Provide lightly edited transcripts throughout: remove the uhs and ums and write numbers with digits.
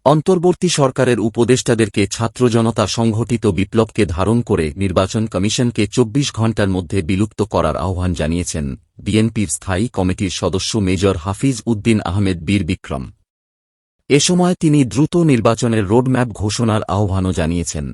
অন্তর্বর্তী সরকারের উপদেষ্টাদেরকে ছাত্রজনতা সংঘটিত বিপ্লবকে ধারণ করে নির্বাচন কমিশনকে ২৪ ঘণ্টার মধ্যে বিলুপ্ত করার আহ্বান জানিয়েছেন বিএনপির স্থায়ী কমিটির সদস্য মেজর হাফিজ উদ্দিন আহমেদ বীর বিক্রম। এ সময় তিনি দ্রুত নির্বাচনের রোডম্যাপ ঘোষণার আহ্বানও জানিয়েছেন।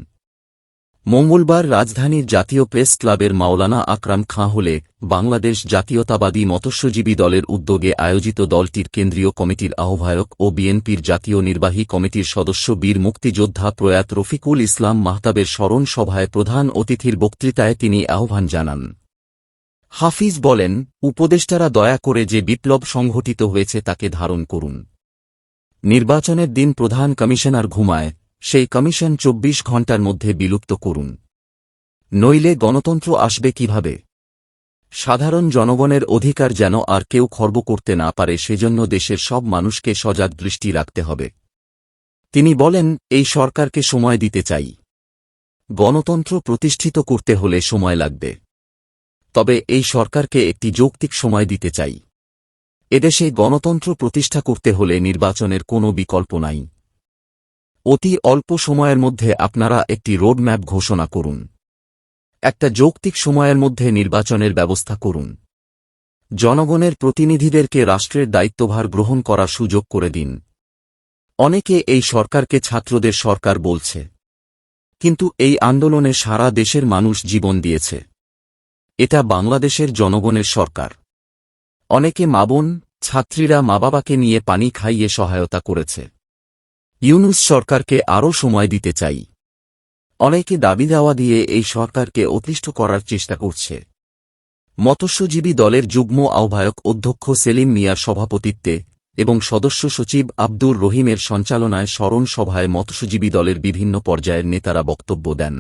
মঙ্গলবার রাজধানীর জাতীয় প্রেস ক্লাবের মাওলানা আকরাম খাঁ হলে বাংলাদেশ জাতীয়তাবাদী মৎস্যজীবী দলের উদ্যোগে আয়োজিত দলটির কেন্দ্রীয় কমিটির আহ্বায়ক ও বিএনপির জাতীয় নির্বাহী কমিটির সদস্য বীর মুক্তিযোদ্ধা প্রয়াত রফিকুল ইসলাম মাহতাবের স্মরণ সভায় প্রধান অতিথির বক্তৃতায় তিনি আহ্বান জানান। হাফিজ বলেন, উপদেষ্টারা দয়া করে যে বিপ্লব সংঘটিত হয়েছে তাকে ধারণ করুন। নির্বাচনের দিন প্রধান কমিশনার ঘুমায়, সেই কমিশন ২৪ ঘণ্টার মধ্যে বিলুপ্ত করুন, নইলে গণতন্ত্র আসবে কিভাবে? সাধারণ জনগণের অধিকার যেন আর কেউ খর্ব করতে না পারে সেজন্য দেশের সব মানুষকে সজাগ দৃষ্টি রাখতে হবে। তিনি বলেন, এই সরকারকে সময় দিতে চাই। গণতন্ত্র প্রতিষ্ঠিত করতে হলে সময় লাগবে, তবে এই সরকারকে একটি যৌক্তিক সময় দিতে চাই। এদেশে গণতন্ত্র প্রতিষ্ঠা করতে হলে নির্বাচনের কোনো বিকল্প নাই। অতি অল্প সময়ের মধ্যে আপনারা একটি রোডম্যাপ ঘোষণা করুন। একটা যৌক্তিক সময়ের মধ্যে নির্বাচনের ব্যবস্থা করুন। জনগণের প্রতিনিধিদেরকে রাষ্ট্রের দায়িত্বভার গ্রহণ করার সুযোগ করে দিন। অনেকে এই সরকারকে ছাত্রদের সরকার বলছে, কিন্তু এই আন্দোলনে সারা দেশের মানুষ জীবন দিয়েছে। এটা বাংলাদেশের জনগণের সরকার। অনেকে মা-বোন, ছাত্রীরা মা-বাবাকে নিয়ে পানি খাইয়ে সহায়তা করেছে। ইউনূস সরকারকে আরও সময় দিতে চাই। অনেকে দাবি দাওয়া দিয়ে এই সরকারকে অতিষ্ঠ করার চেষ্টা করছে। মৎস্যজীবী দলের যুগ্ম আহ্বায়ক অধ্যক্ষ সেলিম মিয়ার সভাপতিত্বে এবং সদস্য সচিব আব্দুর রহিমের সঞ্চালনায় স্মরণ সভায় মৎস্যজীবী দলের বিভিন্ন পর্যায়ের নেতারা বক্তব্য দেন।